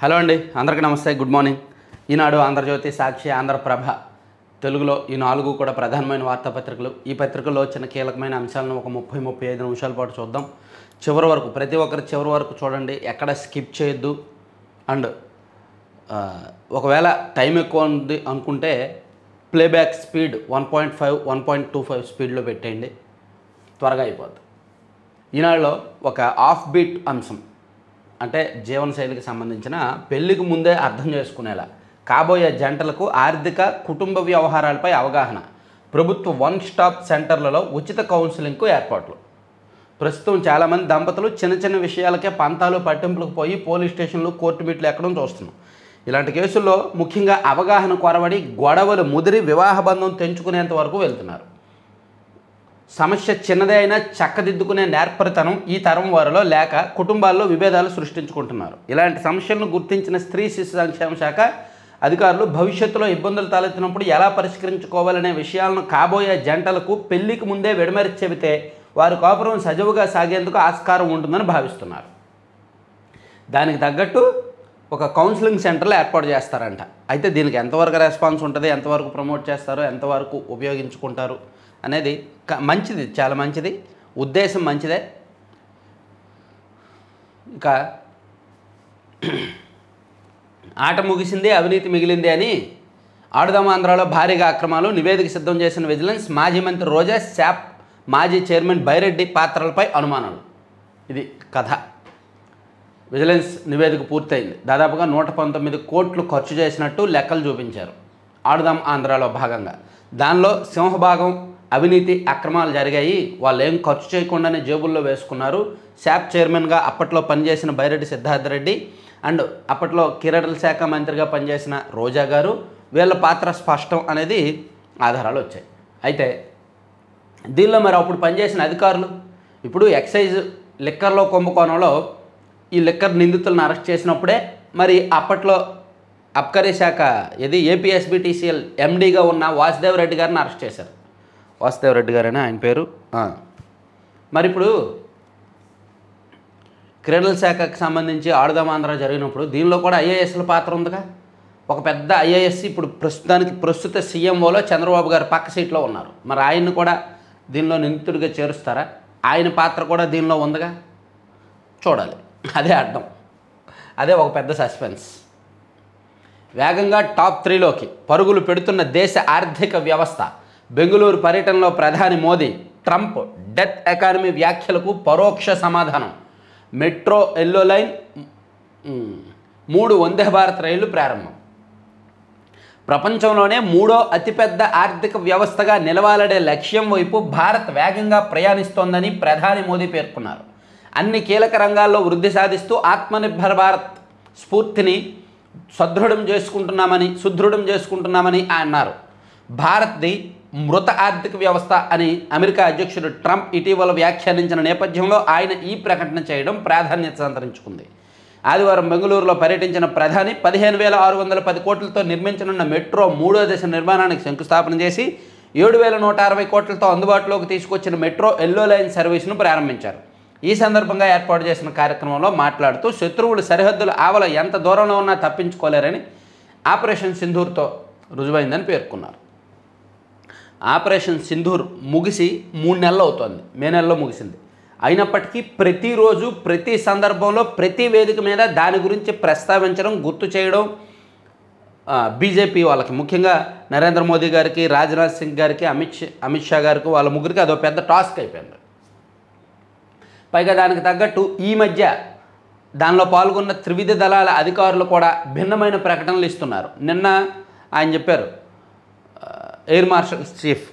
Hello అండి, అందరికీ నమస్తే, గుడ్ మార్నింగ్. ఈనాడు, ఆంధ్రజ్యోతి, సాక్షి, ఆంధ్రప్రభ తెలుగులో ఈ 4 కూడా ప్రధానమైన వార్తాపత్రికలు. ఈ పత్రికల్లో వచ్చిన కీలకమైన అంశాలను ఒక 30-35 నిమిషాల పాటు చూద్దాం. చివరి వరకు ప్రతి ఒక్కరు చివరి వరకు చూడండి, ఎక్కడ స్కిప్ చేయొద్దు. అండ్ ఒకవేళ టైం ఎక్కువ ఉంది అనుకుంటే ప్లేబ్యాక్ స్పీడ్ 1.5, 1.25 స్పీడ్లో పెట్టేయండి, త్వరగా అయిపోద్ది. ఈనాడులో ఒక ఆఫ్ బీట్ అంశం, అంటే జీవనశైలికి సంబంధించిన పెళ్లికి ముందే అర్థం చేసుకునేలా కాబోయే జంటలకు ఆర్థిక కుటుంబ వ్యవహారాలపై అవగాహన, ప్రభుత్వ వన్ స్టాప్ సెంటర్లలో ఉచిత కౌన్సిలింగ్కు ఏర్పాట్లు. ప్రస్తుతం చాలామంది దంపతులు చిన్న చిన్న విషయాలకే పంతాలు పట్టింపులకు పోయి పోలీస్ స్టేషన్లు, కోర్టు మీట్లు ఎక్కడం చూస్తున్నాం. ఇలాంటి కేసుల్లో ముఖ్యంగా అవగాహన కొరవడి గొడవలు ముదిరి వివాహ బంధం తెంచుకునేంత వరకు వెళ్తున్నారు. సమస్య చిన్నదే అయినా చక్కదిద్దుకునే నేర్పరితనం ఈ తరం వారిలో లేక కుటుంబాల్లో విభేదాలు సృష్టించుకుంటున్నారు. ఇలాంటి సమస్యలను గుర్తించిన స్త్రీ శిశు సంక్షేమ శాఖ అధికారులు భవిష్యత్తులో ఇబ్బందులు తలెత్తినప్పుడు ఎలా పరిష్కరించుకోవాలనే విషయాలను కాబోయే జంటలకు పెళ్లికి ముందే విడమరిచి చెబితే వారి కాపురం సజావుగా సాగేందుకు ఆస్కారం ఉంటుందని భావిస్తున్నారు. దానికి తగ్గట్టు ఒక కౌన్సిలింగ్ సెంటర్లు ఏర్పాటు చేస్తారంట. అయితే దీనికి ఎంతవరకు రెస్పాన్స్ ఉంటుంది, ఎంతవరకు ప్రమోట్ చేస్తారో, ఎంతవరకు ఉపయోగించుకుంటారు అనేది మంచిది, చాలా మంచిది, ఉద్దేశం మంచిదే. ఇంకా ఆట ముగిసింది, అవినీతి మిగిలింది అని ఆడుదాం ఆంధ్రాలో భారీగా అక్రమాలు, నివేదిక సిద్ధం చేసిన విజిలెన్స్, మాజీ మంత్రి రోజా, శాప్ మాజీ చైర్మన్ బైరెడ్డి పాత్రలపై అనుమానాలు. ఇది కథ. విజిలెన్స్ నివేదిక పూర్తయింది. దాదాపుగా 119 కోట్లు ఖర్చు చేసినట్టు లెక్కలు చూపించారు ఆడుదాం ఆంధ్రాలో భాగంగా. దానిలో సింహభాగం అవినీతి అక్రమాలు జరిగాయి. వాళ్ళు ఏం ఖర్చు చేయకుండానే జేబుల్లో వేసుకున్నారు. శాప్ చైర్మన్గా అప్పట్లో పనిచేసిన బైరెడ్డి సిద్ధార్థరెడ్డి అండ్ అప్పట్లో క్రీడల శాఖ మంత్రిగా పనిచేసిన రోజా గారు, వీళ్ళ పాత్ర స్పష్టం అనేది ఆధారాలు వచ్చాయి. అయితే దీనిలో మరి అప్పుడు పనిచేసిన అధికారులు ఇప్పుడు ఎక్సైజ్ లిక్కర్లో కుంభకోణంలో ఈ లిక్కర్ నిందితులను అరెస్ట్ చేసినప్పుడే మరి అప్పట్లో అబ్కారీ శాఖ ఏపీఎస్బీటీసీఎల్ ఎండీగా ఉన్న వాసుదేవ్ రెడ్డి గారిని అరెస్ట్ చేశారు. వాసుదేవ్ రెడ్డి గారని ఆయన పేరు. మరి ఇప్పుడు క్రీడల శాఖకు సంబంధించి ఆడుదాం ఆంధ్ర జరిగినప్పుడు దీనిలో కూడా ఐఏఎస్ల పాత్ర ఉందిగా. ఒక పెద్ద ఐఏఎస్ ఇప్పుడు ప్రస్తుత సీఎంఓలో చంద్రబాబు గారు పక్క సీట్లో ఉన్నారు. మరి ఆయన్ని కూడా దీనిలో నిందితుడిగా చేరుస్తారా? ఆయన పాత్ర కూడా దీనిలో ఉందిగా, చూడాలి. అదే అడ్డం, అదే ఒక పెద్ద సస్పెన్స్. వేగంగా టాప్ 3లోకి పరుగులు పెడుతున్న దేశ ఆర్థిక వ్యవస్థ. బెంగళూరు పర్యటనలో ప్రధాని మోదీ, ట్రంప్ డెత్ ఎకానమీ వ్యాఖ్యలకు పరోక్ష సమాధానం. Metro, yellow line, 3 Vande Bharat రైళ్లు ప్రారంభం. ప్రపంచంలోనే 3వ అతిపెద్ద ఆర్థిక వ్యవస్థగా నిలవాలనే లక్ష్యం వైపు భారత్ వేగంగా ప్రయాణిస్తోందని ప్రధాని మోదీ పేర్కొన్నారు. అన్ని కీలక రంగాల్లో వృద్ధి సాధిస్తూ ఆత్మనిర్భర్ భారత్ స్ఫూర్తిని సుదృఢం చేసుకుంటున్నామని అన్నారు. భారత్ది మృత ఆర్థిక వ్యవస్థ అని అమెరికా అధ్యక్షుడు ట్రంప్ ఇటీవల వ్యాఖ్యానించిన నేపథ్యంలో ఆయన ఈ ప్రకటన చేయడం ప్రాధాన్యత సంతరించుకుంది. ఆదివారం బెంగళూరులో పర్యటించిన ప్రధాని 15,610 కోట్లతో నిర్మించనున్న మెట్రో 3వ దశ నిర్మాణానికి శంకుస్థాపన చేసి 7,160 కోట్లతో అందుబాటులోకి తీసుకొచ్చిన మెట్రో, ఎల్లో లైన్ సర్వీసును ప్రారంభించారు. ఈ సందర్భంగా ఏర్పాటు చేసిన కార్యక్రమంలో మాట్లాడుతూ శత్రువులు సరిహద్దుల ఆవల ఎంత దూరంలో ఉన్నా తప్పించుకోలేరని ఆపరేషన్ సింధూర్తో రుజువైందని పేర్కొన్నారు. ఆపరేషన్ సింధూర్ ముగిసి 3 నెలలు అవుతోంది. మే నెలలో ముగిసింది. అయినప్పటికీ ప్రతిరోజు, ప్రతి సందర్భంలో, ప్రతి వేదిక మీద దాని గురించి ప్రస్తావించడం, గుర్తు చేయడం బీజేపీ వాళ్ళకి, ముఖ్యంగా నరేంద్ర మోదీ గారికి, రాజ్నాథ్ సింగ్ గారికి, అమిత్ షా గారికి, వాళ్ళ ముగ్గురికి అదో పెద్ద టాస్క్ అయిపోయింది. పైగా దానికి తగ్గట్టు ఈ మధ్య దానిలో పాల్గొన్న త్రివిధ దళాల అధికారులు కూడా భిన్నమైన ప్రకటనలు ఇస్తున్నారు. నిన్న ఆయన చెప్పారు, ఎయిర్ మార్షల్ చీఫ్,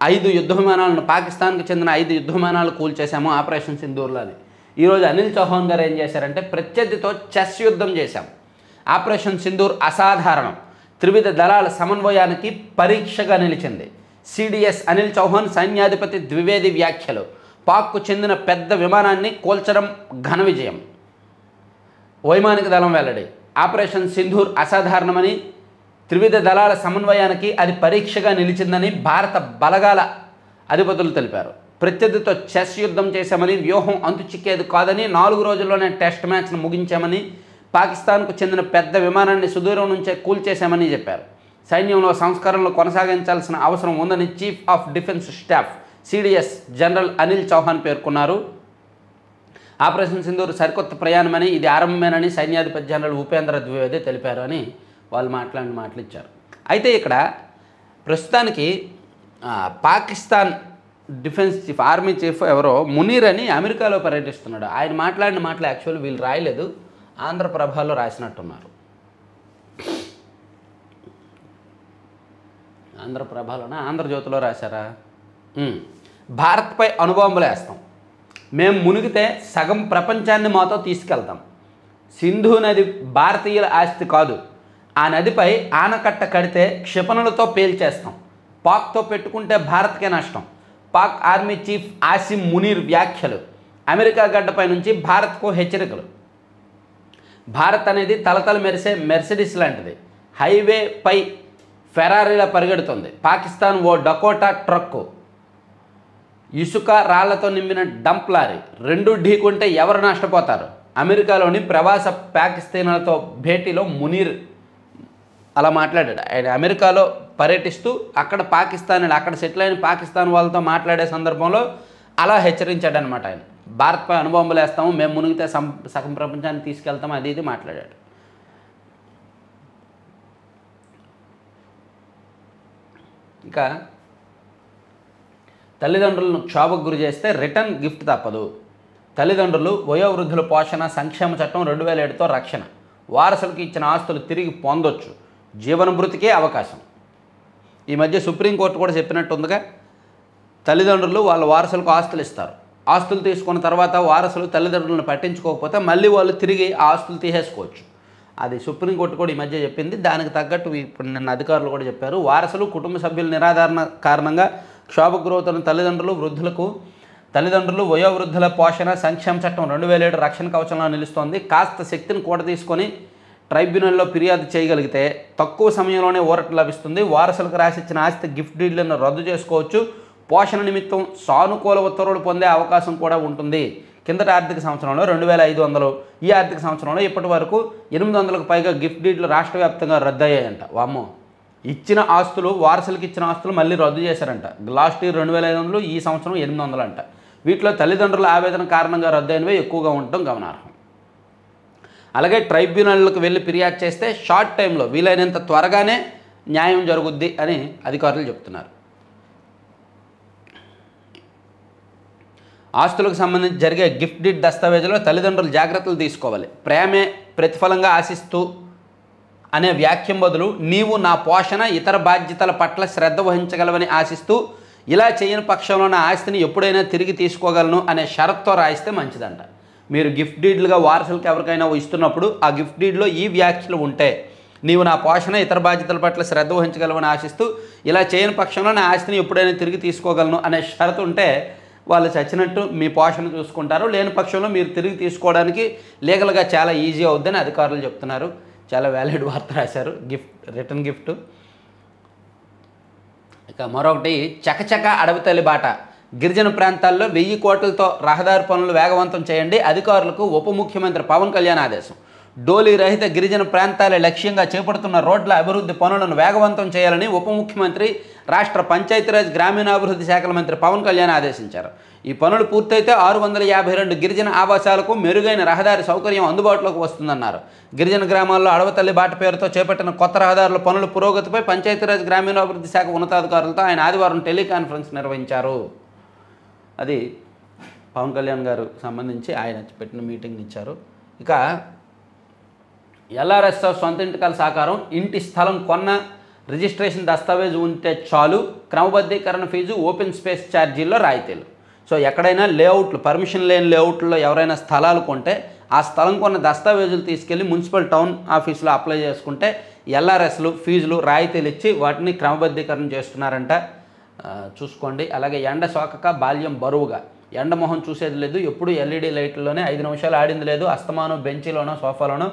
5 యుద్ధ విమానాలను, పాకిస్తాన్కి చెందిన 5 యుద్ధ విమానాలు కూల్చేశాము ఆపరేషన్ సింధూర్లో అని. ఈరోజు అనిల్ చౌహాన్ గారు ఏం చేశారంటే ప్రత్యర్థితో చెస్ యుద్ధం చేశాం. ఆపరేషన్ సింధూర్ అసాధారణం, త్రివిధ దళాల సమన్వయానికి పరీక్షగా నిలిచింది. సిడిఎస్ అనిల్ చౌహాన్ సైన్యాధిపతి ద్వివేది వ్యాఖ్యలు. పాక్కు చెందిన పెద్ద విమానాన్ని కూల్చడం ఘన విజయం. వైమానిక దళం వెల్లడి. ఆపరేషన్ సింధూర్ అసాధారణమని, త్రివిధ దళాల సమన్వయానికి అది పరీక్షగా నిలిచిందని భారత బలగాల అధిపతులు తెలిపారు. ప్రత్యర్థితో చెస్ యుద్ధం చేశామని, వ్యూహం అంతు చిక్కేది కాదని, 4 రోజుల్లోనే టెస్ట్ మ్యాచ్ను ముగించామని పాకిస్తాన్కు చెందిన పెద్ద విమానాన్ని సుదూరం నుంచే కూల్చేశామని చెప్పారు. సైన్యంలో సంస్కరణలు కొనసాగించాల్సిన అవసరం ఉందని chief of defence staff CDS general Anil Chauhan పేర్కొన్నారు. ఆపరేషన్ సింధూర్ సరికొత్త ప్రయాణమని, ఇది ఆరంభమేనని సైన్యాధిపతి జనరల్ ఉపేంద్ర ద్వివేది తెలిపారు అని వాళ్ళు మాట్లాడిన మాటలు ఇచ్చారు. అయితే ఇక్కడ ప్రస్తుతానికి Pakistan defence chief, army chief ఎవరో మునీర్ అని అమెరికాలో పర్యటిస్తున్నాడు. ఆయన మాట్లాడిన మాటలు యాక్చువల్లీ వీళ్ళు రాయలేదు, ఆంధ్రప్రభలో రాసినట్టున్నారు. ఆంధ్రప్రభలోనే ఆంధ్రజ్యోతిలో రాశారా? భారత్పై అణుబాంబులు వేస్తాం, మేము మునిగితే సగం ప్రపంచాన్ని మాతో తీసుకెళ్తాం. సింధు నది భారతీయుల ఆస్తి కాదు, ఆ నదిపై ఆనకట్ట కడితే క్షిపణులతో పేల్చేస్తాం. పాక్తో పెట్టుకుంటే భారత్కే నష్టం. పాక్ ఆర్మీ చీఫ్ ఆసిమ్ మునీర్ వ్యాఖ్యలు. అమెరికా గడ్డపై నుంచి భారత్కు హెచ్చరికలు. భారత్ అనేది తలతల మెరిసే మెర్సిడీస్ లాంటిది, హైవేపై ఫెరారీలా పరిగెడుతుంది. పాకిస్తాన్ ఓ డకోటా ట్రక్కు, ఇసుక రాళ్లతో నింపిన డంప్ లారీ, రెండు ఢీకుంటే ఎవరు నష్టపోతారు? అమెరికాలోని ప్రవాస పాకిస్తాన్లతో భేటీలో మునీర్ అలా మాట్లాడాడు. ఆయన అమెరికాలో పర్యటిస్తూ అక్కడ అక్కడ సెటిల్ అయిన పాకిస్తాన్ వాళ్ళతో మాట్లాడే సందర్భంలో అలా హెచ్చరించాడనమాట. ఆయన భారత్పై అణుబాంబులు వేస్తాము, మేము మునిగితే సగం ప్రపంచాన్ని తీసుకెళ్తాము, అది ఇది మాట్లాడాడు. ఇంకా తల్లిదండ్రులను క్షోభకు గురి చేస్తే రిటర్న్ గిఫ్ట్ తప్పదు. తల్లిదండ్రులు వయోవృద్ధుల పోషణ సంక్షేమ చట్టం 2007తో రక్షణ. వారసులకు ఇచ్చిన ఆస్తులు తిరిగి పొందొచ్చు, జీవనభృతికే అవకాశం. ఈ మధ్య సుప్రీంకోర్టు కూడా చెప్పినట్టుందిగా, తల్లిదండ్రులు వాళ్ళ వారసులకు ఆస్తులు ఇస్తారు. ఆస్తులు తీసుకున్న తర్వాత వారసులు తల్లిదండ్రులను పట్టించుకోకపోతే మళ్ళీ వాళ్ళు తిరిగి ఆ ఆస్తులు తీసేసుకోవచ్చు. అది సుప్రీంకోర్టు కూడా ఈ మధ్య చెప్పింది. దానికి తగ్గట్టు ఇప్పుడు నిన్న అధికారులు కూడా చెప్పారు, వారసులు కుటుంబ సభ్యుల నిరాధారణ కారణంగా క్షోభకు గురవుతున్న తల్లిదండ్రులు వయోవృద్ధుల పోషణ సంక్షేమ చట్టం 2007 రక్షణ కవచంలో నిలుస్తోంది. కాస్త శక్తిని కూడా తీసుకొని ట్రైబ్యునల్లో ఫిర్యాదు చేయగలిగితే తక్కువ సమయంలోనే ఊరట లభిస్తుంది. వారసులకు రాసిచ్చిన ఆస్తి గిఫ్ట్ డీడ్లను రద్దు చేసుకోవచ్చు. పోషణ నిమిత్తం సానుకూల ఉత్తర్వులు పొందే అవకాశం కూడా ఉంటుంది. కిందటి ఆర్థిక సంవత్సరంలో 2500, ఈ ఆర్థిక సంవత్సరంలో ఇప్పటి వరకు 800కు పైగా గిఫ్ట్ డీడ్లు రాష్ట్ర వ్యాప్తంగా రద్దయ్యాయంట. వామ్మో, ఇచ్చిన ఆస్తులు, వారసులకు ఇచ్చిన ఆస్తులు మళ్ళీ రద్దు చేశారంట. లాస్ట్ ఇయర్ 2500, ఈ సంవత్సరం 800 అంట. వీటిలో తల్లిదండ్రుల ఆవేదన కారణంగా రద్దయినవే ఎక్కువగా ఉండటం గమనార్హం. అలాగే ట్రైబ్యునల్లకు వెళ్ళి ఫిర్యాదు చేస్తే షార్ట్ టైంలో వీలైనంత త్వరగానే న్యాయం జరుగుద్ది అని అధికారులు చెప్తున్నారు. ఆస్తులకు సంబంధించి జరిగే గిఫ్ట్ డీడ్ దస్తావేజులో తల్లిదండ్రులు జాగ్రత్తలు తీసుకోవాలి. ప్రేమే ప్రతిఫలంగా ఆశిస్తూ అనే వ్యాఖ్యం బదులు నీవు నా పోషణ ఇతర బాధ్యతల పట్ల శ్రద్ధ వహించగలవని ఆశిస్తూ, ఇలా చేయని పక్షంలో నా ఆస్తిని ఎప్పుడైనా తిరిగి తీసుకోగలను అనే షరత్తో రాయిస్తే మంచిదంట. మీరు గిఫ్ట్ డీడ్లుగా వారసులకు ఎవరికైనా ఇస్తున్నప్పుడు ఆ గిఫ్ట్ డీడ్లో ఈ వ్యాఖ్యలు ఉంటే, నీవు నా పోషణ ఇతర బాధ్యతల పట్ల శ్రద్ధ వహించగలవని ఆశిస్తూ, ఇలా చేయని పక్షంలో నా ఆస్తిని ఎప్పుడైనా తిరిగి తీసుకోగలను అనే షరతు ఉంటే వాళ్ళు చచ్చినట్టు మీ పోషణ చూసుకుంటారు. లేని పక్షంలో మీరు తిరిగి తీసుకోవడానికి లీగల్గా చాలా ఈజీ అవుద్దని అధికారులు చెప్తున్నారు. చాలా వ్యాలిడ్ వార్త రాశారు. Return gift. ఇక మరొకటి, చకచక అడవి తల్లి బాట. గిరిజన ప్రాంతాల్లో 1000 కోట్లతో రహదారి పనులు వేగవంతం చేయండి. అధికారులకు ఉప ముఖ్యమంత్రి పవన్ కళ్యాణ్ ఆదేశం. డోలీ రహిత గిరిజన ప్రాంతాల లక్ష్యంగా చేపడుతున్న రోడ్ల అభివృద్ధి పనులను వేగవంతం చేయాలని ఉప ముఖ్యమంత్రి, రాష్ట్ర పంచాయతీరాజ్ గ్రామీణాభివృద్ధి శాఖల మంత్రి పవన్ కళ్యాణ్ ఆదేశించారు. ఈ పనులు పూర్తయితే 652 గిరిజన ఆవాసాలకు మెరుగైన రహదారి సౌకర్యం అందుబాటులోకి వస్తుందన్నారు. గిరిజన గ్రామాల్లో అడవతల్లి బాట పేరుతో చేపట్టిన కొత్త రహదారుల పనుల పురోగతిపై పంచాయతీరాజ్ గ్రామీణాభివృద్ధి శాఖ ఉన్నతాధికారులతో ఆయన ఆదివారం టెలికాన్ఫరెన్స్ నిర్వహించారు. అది పవన్ కళ్యాణ్ గారు సంబంధించి ఆయన పెట్టిన మీటింగ్ ఇచ్చారు. ఇక ఎల్ఆర్ఎస్ సొంత ఇంటికల సాకారం, ఇంటి స్థలం కొన్న రిజిస్ట్రేషన్ దస్తావేజు ఉంటే చాలు, క్రమబద్ధీకరణ ఫీజు, ఓపెన్ స్పేస్ ఛార్జీల్లో రాయితీలు. సో ఎక్కడైనా లేఅవుట్లు, పర్మిషన్ లేని లేఅవుట్లో ఎవరైనా స్థలాలు కొంటే ఆ స్థలం కొన్న దస్తావేజులు తీసుకెళ్ళి మున్సిపల్ టౌన్ ఆఫీసులో అప్లై చేసుకుంటే ఎల్ఆర్ఎస్లు ఫీజులు రాయితీలు ఇచ్చి వాటిని క్రమబద్ధీకరణ చేస్తున్నారంట. చూసుకోండి. అలాగే ఎండ సోకక బాల్యం బరువుగా, ఎండ మొహం చూసేది లేదు, ఎప్పుడు ఎల్ఈడి లైట్లలోనే 5 నిమిషాలు ఆడింది లేదు, అస్తమానం బెంచీలోనో సోఫాలోనో,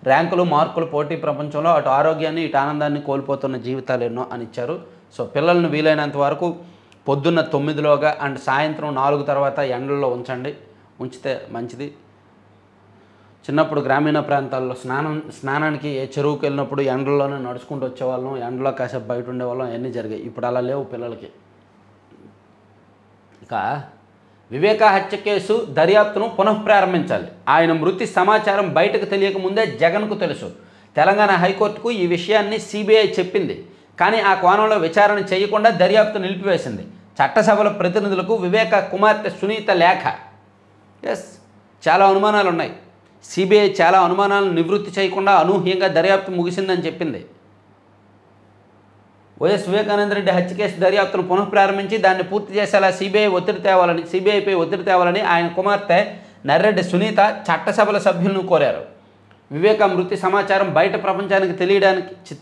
ర్యాంకులు మార్కులు పోటీ ప్రపంచంలో అటు ఆరోగ్యాన్ని ఇటు ఆనందాన్ని కోల్పోతున్న జీవితాలు ఎన్నో అని ఇచ్చారు. సో పిల్లలను వీలైనంత వరకు పొద్దున్న 9లోగా అండ్ సాయంత్రం 4 తర్వాత ఎండల్లో ఉంచండి, ఉంచితే మంచిది. చిన్నప్పుడు గ్రామీణ ప్రాంతాల్లో స్నానానికి ఏ చెరువుకి వెళ్ళినప్పుడు ఎండల్లోనే నడుచుకుంటూ వచ్చేవాళ్ళం, ఎండలో కాసేపు బయట ఉండేవాళ్ళం, అవన్నీ జరిగాయి. ఇప్పుడు అలా లేవు పిల్లలకి. ఇక వివేకా హత్య కేసు దర్యాప్తును పునఃప్రారంభించాలి. ఆయన మృతి సమాచారం బయటకు తెలియకముందే జగన్కు తెలుసు. తెలంగాణ హైకోర్టుకు ఈ విషయాన్ని సిబిఐ చెప్పింది. కానీ ఆ కోణంలో విచారణ చేయకుండా దర్యాప్తు నిలిపివేసింది. చట్టసభల ప్రతినిధులకు వివేకా కుమార్తె సునీత లేఖ. చాలా అనుమానాలు ఉన్నాయి. సిబిఐ చాలా అనుమానాలను నివృత్తి చేయకుండా అనూహ్యంగా దర్యాప్తు ముగిసిందని చెప్పింది. వైఎస్ వివేకానంద రెడ్డి హత్య కేసు దర్యాప్తును పునఃప్రారంభించి దాన్ని పూర్తి చేసేలా సిబిఐపై ఒత్తిడి తేవాలని ఆయన కుమార్తె నర్రెడ్డి సునీత చట్టసభల సభ్యులను కోరారు. వివేక మృతి సమాచారం బయట ప్రపంచానికి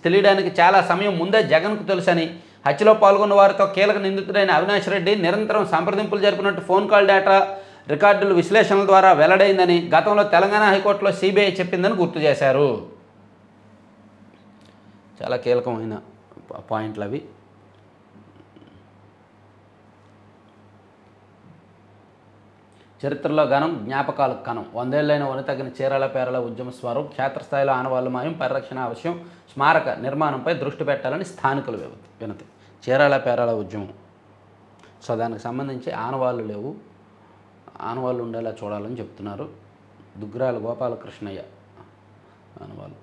తెలియడానికి చాలా సమయం ముందే జగన్కు తెలుసని, హత్యలో పాల్గొన్న వారితో కీలక నిందితుడైన అవినాష్ రెడ్డి నిరంతరం సంప్రదింపులు జరిపినట్టు ఫోన్ కాల్ డేటా రికార్డుల విశ్లేషణల ద్వారా వెల్లడైందని గతంలో తెలంగాణ హైకోర్టులో సిబిఐ చెప్పిందని గుర్తు చేశారు. చాలా కీలకమైన పాయింట్లు అవి. చరిత్రలో ఘనం, జ్ఞాపకాలకు కనం. 100 ఏళ్లైన వనితగిన చీరాల పేరల ఉద్యమ స్వరం, క్షేత్రస్థాయిలో ఆనవాళ్లు మాయం, పరిరక్షణ అవశ్యం, స్మారక నిర్మాణంపై దృష్టి పెట్టాలని స్థానికులు వినతి. చీరాల పేరల ఉద్యమం, సో దానికి సంబంధించి ఆనవాళ్ళు లేవు, ఆనవాళ్ళు ఉండేలా చూడాలని చెప్తున్నారు. దుగ్గిరాల గోపాలకృష్ణయ్య ఆనవాళ్ళు.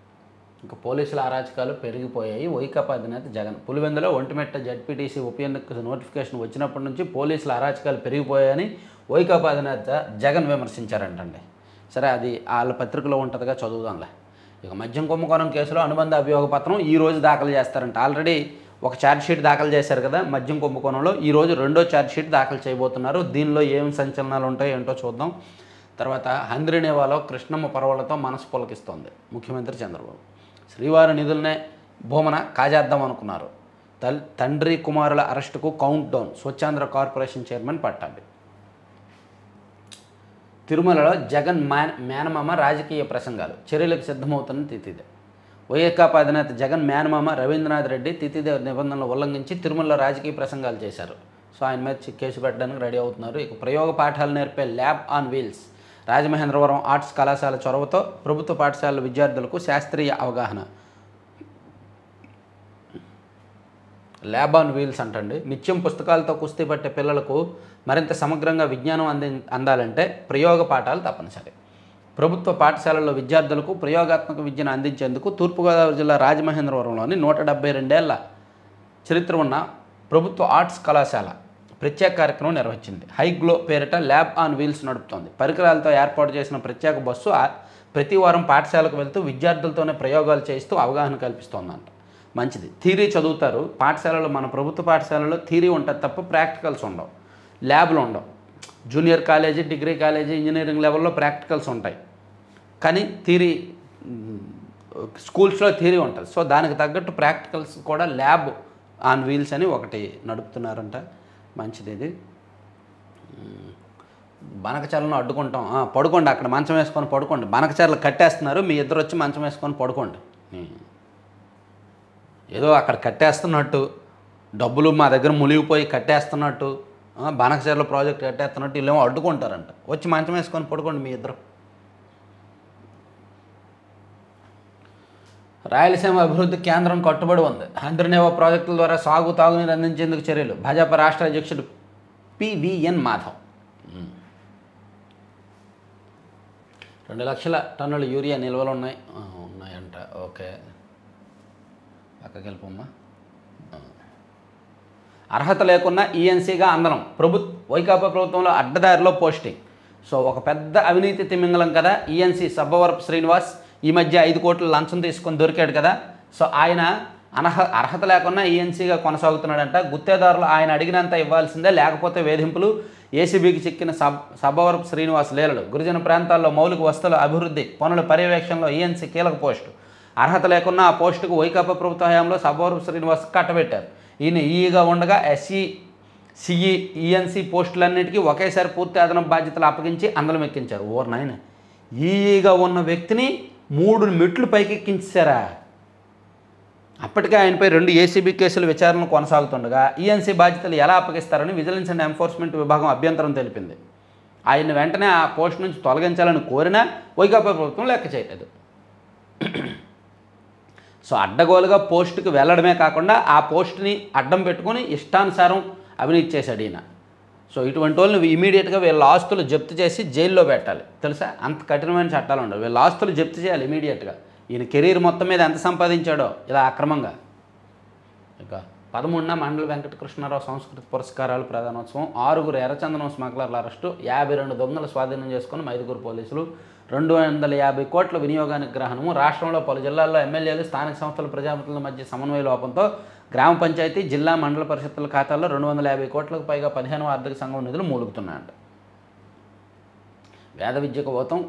ఇంకా పోలీసుల అరాచకాలు పెరిగిపోయాయి. వైకాపా అధినేత జగన్. పులివెందులో ఒంటిమిట్ట జడ్పీటీసీ ఉప ఎన్నిక నోటిఫికేషన్ వచ్చినప్పటి నుంచి పోలీసుల అరాచకాలు పెరిగిపోయాయని వైకాపా అధినేత జగన్ విమర్శించారంటండి. సరే, అది వాళ్ళ పత్రికలో ఉంటుందిగా, చదువుదాంలే. ఇక మద్యం కుంభకోణం కేసులో అనుబంధ అభియోగ పత్రం ఈరోజు దాఖలు చేస్తారంట. ఆల్రెడీ ఒక ఛార్జ్షీట్ దాఖలు చేశారు కదా మద్యం కుంభకోణంలో. ఈరోజు రెండో ఛార్జ్షీట్ దాఖలు చేయబోతున్నారు. దీనిలో ఏం సంచలనాలు ఉంటాయో ఏంటో చూద్దాం. తర్వాత హంద్రినేవాలో కృష్ణమ్మ పర్వాలతో మనసు పులకిస్తోంది ముఖ్యమంత్రి చంద్రబాబు. శ్రీవారి నిధులనే భూమన కాజేద్దాం అనుకున్నారు. తండ్రి కుమారుల అరెస్టుకు count down. Swachhandhra corporation chairman Pattabhi. తిరుమలలో జగన్ మేనమామ రాజకీయ ప్రసంగాలు. చర్యలకు సిద్ధమవుతున్న తితిదే. వైకాపా అధినేత జగన్ మేనమామ రవీంద్రనాథ్ రెడ్డి తితిదే నిబంధనలు ఉల్లంఘించి తిరుమలలో రాజకీయ ప్రసంగాలు చేశారు. సో ఆయన మీద కేసు పెట్టడానికి రెడీ అవుతున్నారు. ఇక ప్రయోగ పాఠాలు నేర్పే lab on wheels. Rajamahendravaram arts కళాశాల చొరవతో ప్రభుత్వ పాఠశాలల విద్యార్థులకు శాస్త్రీయ అవగాహన. ల్యాబ్ ఆన్ వీల్స్ అంటండి. నిత్యం పుస్తకాలతో కుస్తీ పట్టే పిల్లలకు మరింత సమగ్రంగా విజ్ఞానం అందాలంటే ప్రయోగ పాఠాలు తప్పనిసరి. ప్రభుత్వ పాఠశాలల్లో విద్యార్థులకు ప్రయోగాత్మక విద్యను అందించేందుకు తూర్పుగోదావరి జిల్లా రాజమహేంద్రవరంలోని 172 ఏళ్ల చరిత్ర ఉన్న ప్రభుత్వ ఆర్ట్స్ కళాశాల ప్రత్యేక కార్యక్రమం నిర్వహించింది. హైగ్లో పేరిట ల్యాబ్ ఆన్ వీల్స్ నడుపుతోంది. పరికరాలతో ఏర్పాటు చేసిన ప్రత్యేక బస్సు ప్రతి వారం పాఠశాలకు వెళ్తూ విద్యార్థులతోనే ప్రయోగాలు చేయిస్తూ అవగాహన కల్పిస్తోందంట. మంచిది. థియరీ చదువుతారు పాఠశాలలో. మన ప్రభుత్వ పాఠశాలలో థియరీ ఉంటుంది తప్ప ప్రాక్టికల్స్ ఉండవు, ల్యాబ్లు ఉండవు. Junior college, degree college, engineering లెవెల్లో ప్రాక్టికల్స్ ఉంటాయి, కానీ థియరీ స్కూల్స్లో థియరీ ఉంటుంది. సో దానికి తగ్గట్టు ప్రాక్టికల్స్ కూడా ల్యాబ్ ఆన్ వీల్స్ అని ఒకటి నడుపుతున్నారంట. మంచిది. ఇది బనకచర్లను అడ్డుకుంటాం. పడుకోండి, అక్కడ మంచం వేసుకొని పడుకోండి. బనకచర్లు కట్టేస్తున్నారు, మీ ఇద్దరు వచ్చి మంచం వేసుకొని పడుకోండి. ఏదో అక్కడ కట్టేస్తున్నట్టు, డబ్బులు మా దగ్గర మునిగిపోయి కట్టేస్తున్నట్టు, బనకచర్ల ప్రాజెక్ట్ కట్టేస్తున్నట్టు వీళ్ళేమో అడ్డుకుంటారంట. వచ్చి మంచం వేసుకొని పడుకోండి మీ ఇద్దరు. రాయలసీమ అభివృద్ధి కేంద్రం కట్టుబడి ఉంది. హంద్రినేవా ప్రాజెక్టుల ద్వారా తాగునీరు అందించేందుకు చర్యలు. భాజపా రాష్ట్ర అధ్యక్షుడు పివిఎన్ మాధవ్. 2 లక్షల టన్నుల యూరియా నిల్వలు ఉన్నాయంట. ఓకే, పక్కకి వెళ్ళిపోమ్మా. అర్హత లేకున్నా ఈఎన్సీగా అందరం. వైకాపా ప్రభుత్వంలో అడ్డదారిలో పోస్టింగ్. సో ఒక పెద్ద అవినీతి తిమింగలం కదా ఈఎన్సీ. సబ్బవరపు శ్రీనివాస్ ఈ మధ్య 5 కోట్ల లంచం తీసుకొని దొరికాడు కదా. సో ఆయన అర్హత లేకున్నా ఈఎన్సీగా కొనసాగుతున్నాడంట. గుత్తేదారులు ఆయన అడిగినంత ఇవ్వాల్సిందే, లేకపోతే వేధింపులు. ఏసీబీకి చిక్కిన సబ్బవరపు శ్రీనివాస్ లీలలు. గిరిజన ప్రాంతాల్లో మౌలిక వసతుల అభివృద్ధి పనుల పర్యవేక్షణలో ఈఎన్సీ కీలక పోస్టు. అర్హత లేకున్నా ఆ పోస్టుకు వైకాపా ప్రభుత్వ హయాంలో సబ్బవరపు శ్రీనివాస్ కట్టబెట్టారు. ఈయన ఈగా ఉండగా ఎస్సీ, సిఈ, ఈఎన్సీ పోస్టులన్నిటికీ ఒకేసారి పూర్తి అదనపు బాధ్యతలు అప్పగించి అందలం ఎక్కించారు. ఓర్ నాయన, ఈగా ఉన్న వ్యక్తిని 3 మెట్లు పైకెక్కించారా? అప్పటికే ఆయనపై 2 ఏసీబీ కేసుల విచారణ కొనసాగుతుండగా ఈఎన్సీ బాధ్యతలు ఎలా అప్పగిస్తారని విజిలెన్స్ అండ్ ఎన్ఫోర్స్మెంట్ విభాగం అభ్యంతరం తెలిపింది. ఆయన్ని వెంటనే ఆ పోస్ట్ నుంచి తొలగించాలని కోరినా వైకాపా ప్రభుత్వం లెక్క చేయలేదు. సో అడ్డగోలుగా పోస్టుకి వెళ్ళడమే కాకుండా ఆ పోస్ట్ని అడ్డం పెట్టుకొని ఇష్టానుసారం అవినీతి చేశాడు ఈయన. సో ఇటువంటి వాళ్ళని ఇమీడియట్గా వీళ్ళ ఆస్తులు జప్తు చేసి జైల్లో పెట్టాలి. తెలుసా, అంత కఠినమైన చట్టాలు ఉండవు. వీళ్ళ ఆస్తులు జప్తు చేయాలి ఇమీడియట్గా. ఈయన కెరీర్ మొత్తం మీద ఎంత సంపాదించాడో ఇలా అక్రమంగా. ఇక 13న మండల వెంకటకృష్ణారావు సంస్కృతి పురస్కారాలు ప్రధానోత్సవం. 6 ఎర్రచందనం స్మగ్లర్ల అరెస్టు, 52 దొంగలు స్వాధీనం చేసుకుని 5 పోలీసులు, 250 కోట్ల వినియోగానికి గ్రహణము. రాష్ట్రంలో పలు జిల్లాల్లో ఎమ్మెల్యేలు స్థానిక సంస్థల ప్రజాప్రతినిధుల మధ్య సమన్వయ లోపంతో గ్రామ పంచాయతీ, జిల్లా, మండల పరిషత్తుల ఖాతాల్లో 250 కోట్లకు పైగా 15వ ఆర్థిక సంఘం నిధులు మూలుగుతున్నాయంట. వేద విద్యకు పోతాం,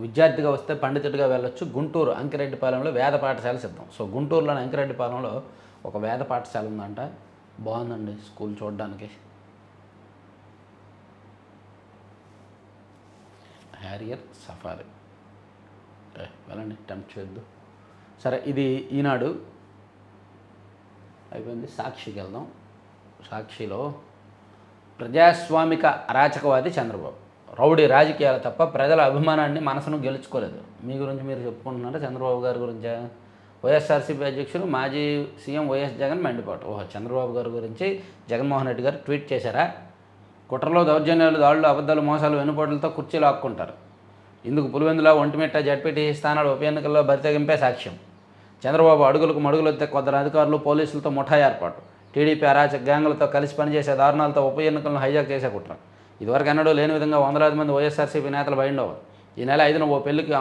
విద్యార్థిగా వస్తే పండితుడిగా వెళ్ళొచ్చు. గుంటూరు అంకిరెడ్డిపాలెంలో వేద పాఠశాల సిద్ధం. సో గుంటూరులోని అంకిరెడ్డిపాలెంలో ఒక వేద పాఠశాల ఉందంట. బాగుందండి స్కూల్ చూడడానికి. హ్యారియర్ సఫారీ వెళ్ళండి, టెంప్ట్ చేయొద్దు. సరే, ఇది ఈనాడు అయిపోయింది. సాక్షికి వెళ్దాం. సాక్షిలో ప్రజాస్వామిక అరాచకవాది చంద్రబాబు, రౌడీ రాజకీయాలు తప్ప ప్రజల అభిమానాన్ని మనసును గెలుచుకోలేదు. మీ గురించి మీరు చెప్పుకుంటున్నారా? చంద్రబాబు గారి గురించా? వైఎస్ఆర్సీపీ అధ్యక్షులు మాజీ సీఎం వైఎస్ జగన్ మండిపాటు. చంద్రబాబు గారి గురించి జగన్మోహన్ రెడ్డి గారు ట్వీట్ చేశారా? కుట్రలో దౌర్జన్యాలు, దాడులు, అబద్ధాలు, మోసాలు, వెనుపోట్లతో కుర్చీలు ఆక్కుంటారు. ఇందుకు పులివెందుల, ఒంటిమిట్ట, జడ్పీటీ స్థానాల ఉప ఎన్నికల్లో బరితెగింపే సాక్ష్యం. చంద్రబాబు అడుగులకు మడుగులెత్తే కొందరు అధికారులు, పోలీసులతో ముఠా ఏర్పాటు. టీడీపీ అరాచక గ్యాంగులతో కలిసి పనిచేసే దారుణాలతో ఉప ఎన్నికలను హైజాక్ చేసే కుట్ర. ఇదివరకు ఎన్నడూ లేని విధంగా వందలాది మంది వైఎస్ఆర్సీపీ నేతలు బయట ఓవర్. ఈ నెల 5న ఓ పెళ్లికి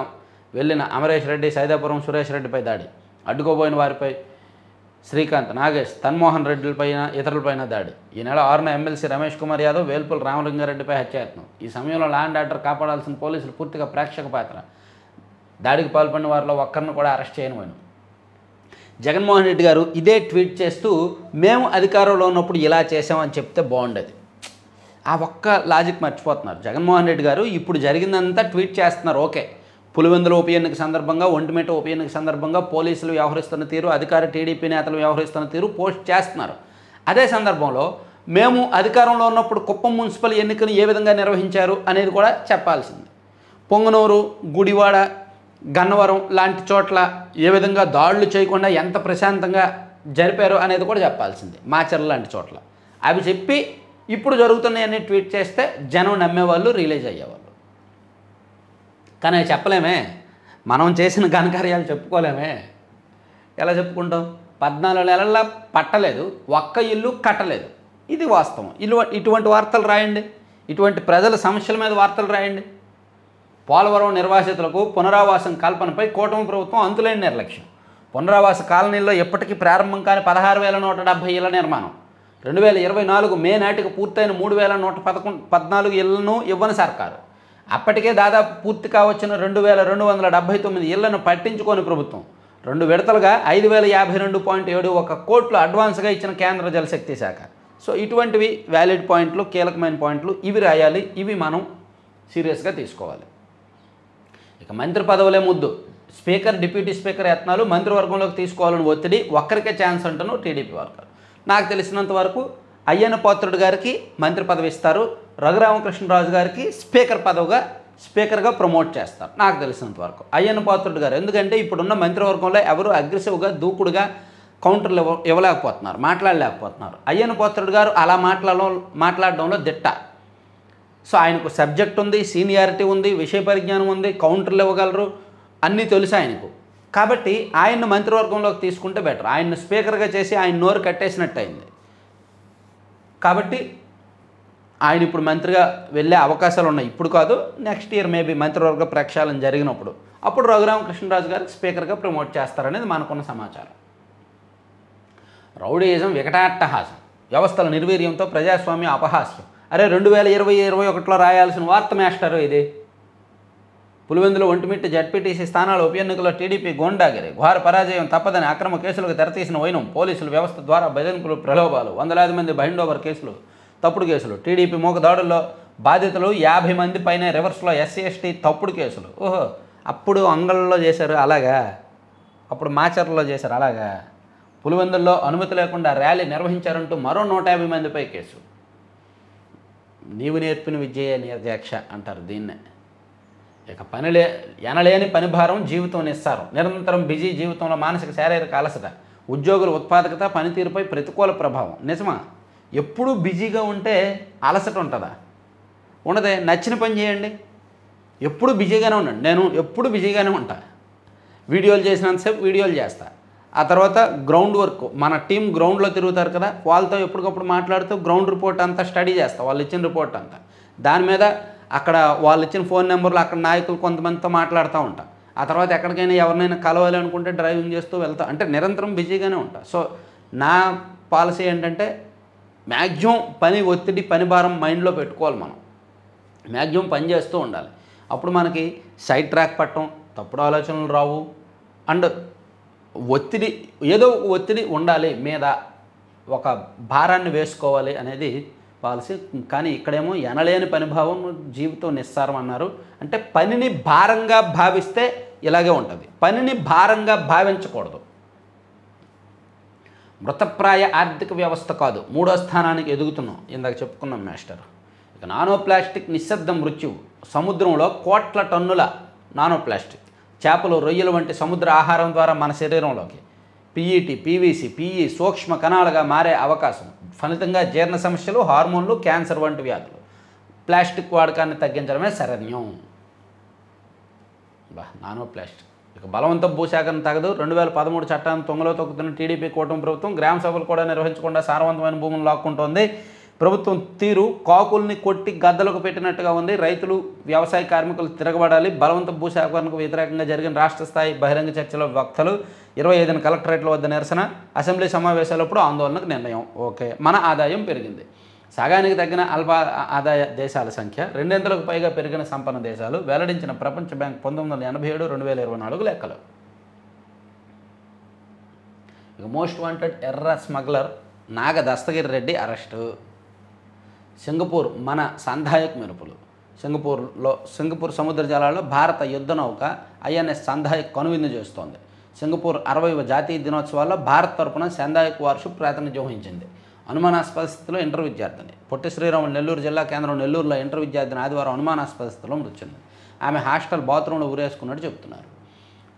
వెళ్ళిన అమరేష్ రెడ్డి, సైదాపురం సురేష్ రెడ్డిపై దాడి. అడ్డుకోబోయిన వారిపై శ్రీకాంత్, నాగేష్, తన్మోహన్ రెడ్డిపైన ఇతరులపైన దాడి. ఈ నెల 6న ఎమ్మెల్సీ రమేష్ కుమార్ యాదవ్, వేల్పుల రామలింగారెడ్డిపై హత్యాయత్నం. ఈ సమయంలో ల్యాండ్ ఆర్డర్ కాపాడాల్సిన పోలీసులు పూర్తిగా ప్రేక్షక పాత్ర. దాడికి పాల్పడిన వారిలో ఒక్కరిని కూడా అరెస్ట్ చేయను. జగన్మోహన్ రెడ్డి గారు ఇదే ట్వీట్ చేస్తూ మేము అధికారంలో ఉన్నప్పుడు ఇలా చేసామని చెప్తే బాగుండేది. ఆ ఒక్క లాజిక్ మర్చిపోతున్నారు జగన్మోహన్ రెడ్డి గారు. ఇప్పుడు జరిగిందంతా ట్వీట్ చేస్తున్నారు. ఓకే, పులివెందుల ఉప ఎన్నిక సందర్భంగా, ఒంటిమిట్ట ఉప ఎన్నిక సందర్భంగా పోలీసులు వ్యవహరిస్తున్న తీరు, అధికార టీడీపీ నేతలు వ్యవహరిస్తున్న తీరు పోస్ట్ చేస్తున్నారు. అదే సందర్భంలో మేము అధికారంలో ఉన్నప్పుడు కుప్పం మున్సిపల్ ఎన్నికను ఏ విధంగా నిర్వహించారు అనేది కూడా చెప్పాల్సింది. పొంగనూరు, గుడివాడ, గన్నవరం లాంటి చోట్ల ఏ విధంగా దాడులు చేయకుండా ఎంత ప్రశాంతంగా జరిపారు అనేది కూడా చెప్పాల్సింది. మాచర్ల లాంటి చోట్ల అవి చెప్పి ఇప్పుడు జరుగుతున్నాయని ట్వీట్ చేస్తే జనం నమ్మేవాళ్ళు, రిలీజ్ అయ్యేవాళ్ళు. కానీ అవి చెప్పలేమే. మనం చేసిన ఘనకార్యాలు చెప్పుకోలేమే. ఎలా చెప్పుకుంటాం? 14 నెలల్లో పట్టలేదు, ఒక్క ఇల్లు కట్టలేదు. ఇది వాస్తవం. ఇటువంటి వార్తలు రాయండి, ఇటువంటి ప్రజల సమస్యల మీద వార్తలు రాయండి. పోలవరం నిర్వాసితులకు పునరావాసం కల్పనపై కూటమి ప్రభుత్వం అంతులేని నిర్లక్ష్యం. పునరావాస కాలనీల్లో ఎప్పటికీ ప్రారంభం కాని 16,170 ఇళ్ల నిర్మాణం. 2024 మే నాటికి పూర్తయిన 3,114 ఇళ్లను ఇవ్వని సర్కారు. అప్పటికే దాదాపు పూర్తి కావచ్చిన 2,279 ఇళ్లను పట్టించుకోని ప్రభుత్వం 2 విడతలుగా 5,052.71 కోట్లు అడ్వాన్స్గా ఇచ్చిన కేంద్ర జలశక్తి శాఖ. సో ఇటువంటివి వ్యాలిడ్ పాయింట్లు, కీలకమైన పాయింట్లు ఇవి రాయాలి. ఇవి మనం సీరియస్గా తీసుకోవాలి. ఇక మంత్రి పదవులే ముద్దు. స్పీకర్, డిప్యూటీ స్పీకర్ యత్నాలు మంత్రివర్గంలోకి తీసుకోవాలని ఒత్తిడి. ఒక్కరికే ఛాన్స్ అంటను టీడీపీ వర్గాలు. నాకు తెలిసినంత వరకు అయ్యన్న పాత్రుడు గారికి మంత్రి పదవి ఇస్తారు, రఘురామకృష్ణరాజు గారికి స్పీకర్గా ప్రమోట్ చేస్తారు. నాకు తెలిసినంత వరకు అయ్యన్న పాత్రుడు గారు. ఎందుకంటే ఇప్పుడున్న మంత్రివర్గంలో ఎవరు అగ్రెసివ్గా, దూకుడుగా కౌంటర్లు ఇవ్వలేకపోతున్నారు, మాట్లాడలేకపోతున్నారు. అయ్యన్న పాత్రుడు గారు అలా మాట్లాడడంలో దిట్ట. సో ఆయనకు సబ్జెక్ట్ ఉంది, సీనియారిటీ ఉంది, విషయ పరిజ్ఞానం ఉంది, కౌంటర్లు ఇవ్వగలరు, అన్నీ తెలుసు ఆయనకు. కాబట్టి ఆయన్ని మంత్రివర్గంలోకి తీసుకుంటే బెటర్. ఆయన్ని స్పీకర్గా చేసి ఆయన నోరు కట్టేసినట్టు అయింది. కాబట్టి ఆయన ఇప్పుడు మంత్రిగా వెళ్ళే అవకాశాలు ఉన్నాయి. ఇప్పుడు కాదు, నెక్స్ట్ ఇయర్ మేబీ మంత్రివర్గ ప్రక్షాళన జరిగినప్పుడు అప్పుడు రఘురామకృష్ణరాజు గారికి స్పీకర్గా ప్రమోట్ చేస్తారనేది మనకున్న సమాచారం. రౌడీయిజం వికటాట్టహాసం, వ్యవస్థల నిర్వీర్యంతో ప్రజాస్వామ్యం అపహాస్యం. అరే 2020-21లో రాయాల్సిన వార్త మేస్టారు ఇది. పులివెందుల, ఒంటిమిట్ట, జడ్పీటీసీ స్థానాల ఉప ఎన్నికల్లో టీడీపీ గోండాగిరి, ఘోర పరాజయం తప్పదని అక్రమ కేసులకు తెరతీసిన వైనం. పోలీసుల వ్యవస్థ ద్వారా బెదిరింపులు, ప్రలోభాలు, వందలాది మంది బైండోవర్ కేసులు, తప్పుడు కేసులు. టీడీపీ మూక దాడుల్లో బాధితులు 50 మంది పైన. రివర్స్లో SC/ST తప్పుడు కేసులు. ఓహో, అప్పుడు అంగళ్ళలో చేశారు అలాగా, అప్పుడు మాచర్లలో చేశారు అలాగా. పులివెందుల్లో అనుమతి లేకుండా ర్యాలీ నిర్వహించారంటూ మరో 150 మందిపై కేసు. నీవు నేర్పిన విద్యయే నిర్దీక్ష అంటారు దీన్నే. ఇక ఎనలేని పని భారం జీవితం నిస్సారం. నిరంతరం బిజీ జీవితంలో మానసిక శారీరక అలసట, ఉద్యోగుల ఉత్పాదకత, పనితీరుపై ప్రతికూల ప్రభావం. నిజమా? ఎప్పుడూ బిజీగా ఉంటే అలసట ఉంటుందా? ఉండదే. నచ్చిన పని చేయండి. ఎప్పుడు బిజీగానే ఉండండి. నేను ఎప్పుడు బిజీగానే ఉంటా. వీడియోలు చేసినంతసేపు వీడియోలు చేస్తా. ఆ తర్వాత గ్రౌండ్ వర్క్, మన టీం గ్రౌండ్లో తిరుగుతారు కదా, వాళ్ళతో ఎప్పటికప్పుడు మాట్లాడుతూ గ్రౌండ్ రిపోర్ట్ అంతా స్టడీ చేస్తా. వాళ్ళు ఇచ్చిన రిపోర్ట్ అంతా, దాని మీద అక్కడ వాళ్ళు ఇచ్చిన ఫోన్ నెంబర్లు అక్కడ నాయకులు కొంతమందితో మాట్లాడుతూ ఉంటా. ఆ తర్వాత ఎక్కడికైనా ఎవరినైనా కలవాలి అనుకుంటే డ్రైవింగ్ చేస్తూ వెళ్తా. అంటే నిరంతరం బిజీగానే ఉంటా. సో నా పాలసీ ఏంటంటే మ్యాక్సిమం పని ఒత్తిడి, పని భారం మైండ్లో పెట్టుకోవాలి. మనం మ్యాక్సిమం పని చేస్తూ ఉండాలి. అప్పుడు మనకి సైడ్ ట్రాక్ పట్టడం, తప్పుడు ఆలోచనలు రావు. అండ్ ఒత్తిడి, ఏదో ఒక ఒత్తిడి ఉండాలి మీద, ఒక భారాన్ని వేసుకోవాలి అనేది పాలసీ. కానీ ఇక్కడేమో ఎనలేని పనిభావం జీవితం నిస్సారం అన్నారు. అంటే పనిని భారంగా భావిస్తే ఇలాగే ఉంటుంది. పనిని భారంగా భావించకూడదు. మృతప్రాయ ఆర్థిక వ్యవస్థ కాదు, 3వ స్థానానికి ఎదుగుతున్నాం. ఇందాక చెప్పుకున్నాం మాస్టర్. ఇక నానో ప్లాస్టిక్ నిశ్శబ్ద మృత్యువు. సముద్రంలో కోట్ల టన్నుల నానో ప్లాస్టిక్, చేపలు, రొయ్యలు వంటి సముద్ర ఆహారం ద్వారా మన శరీరంలోకి పీఈటీ, పీవీసీ, పీఈ సూక్ష్మ కణాలుగా మారే అవకాశం. ఫలితంగా జీర్ణ సమస్యలు, హార్మోన్లు, క్యాన్సర్ వంటి వ్యాధులు. ప్లాస్టిక్ వాడకాన్ని తగ్గించడమే శరణ్యం. Nano plastic. ఇక బలవంత భూసేకరణ తగదు. 2013 చట్టాన్ని తొంగలో తొక్కుతున్న టీడీపీ కూటమి ప్రభుత్వం గ్రామ సభలు కూడా నిర్వహించకుండా సారవంతమైన భూములు లాక్కుంటోంది. ప్రభుత్వం తీరు కాకుల్ని కొట్టి గద్దలకు పెట్టినట్టుగా ఉంది. రైతులు, వ్యవసాయ కార్మికులు తిరగబడాలి. బలవంత భూసేకరణకు వ్యతిరేకంగా జరిగిన రాష్ట్ర స్థాయి బహిరంగ చర్చలో వక్తలు. 25న కలెక్టరేట్ల వద్ద నిరసన. అసెంబ్లీ సమావేశాలప్పుడు ఆందోళనకు నిర్ణయం. ఓకే, మన ఆదాయం పెరిగింది. సగానికి తగ్గిన అల్ప ఆదాయ దేశాల సంఖ్య, 200లకు పైగా పెరిగిన సంపన్న దేశాలు. వెల్లడించిన ప్రపంచ బ్యాంక్ 1987, 2024 లెక్కలు. ఇక మోస్ట్ వాంటెడ్ ఎర్ర స్మగ్లర్ నాగ దస్తగిరి రెడ్డి అరెస్టు. సింగపూర్ మన సంధాయక్ మెరుపులు. సింగపూర్ సముద్ర జలాల్లో భారత యుద్ధ నౌక ఐఎన్ఎస్ సంధాయక్ కనువిందు చేస్తోంది. సింగపూర్ 60వ జాతీయ దినోత్సవాల్లో భారత్ తరపున సంధాయక్ వార్షిప్ ప్రాతినిధ్యం వహించింది. అనుమానాస్పద స్థితిలో ఇంటర్ విద్యార్థిని. పొట్టి శ్రీరాములు నెల్లూరు జిల్లా కేంద్రం నెల్లూరులో ఇంటర్ విద్యార్థిని ఆదివారం అనుమానాస్పద స్థితిలో మృతి చెందింది. ఆమె హాస్టల్ బాత్రూంలో ఉరేసుకున్నట్టు చెబుతున్నారు.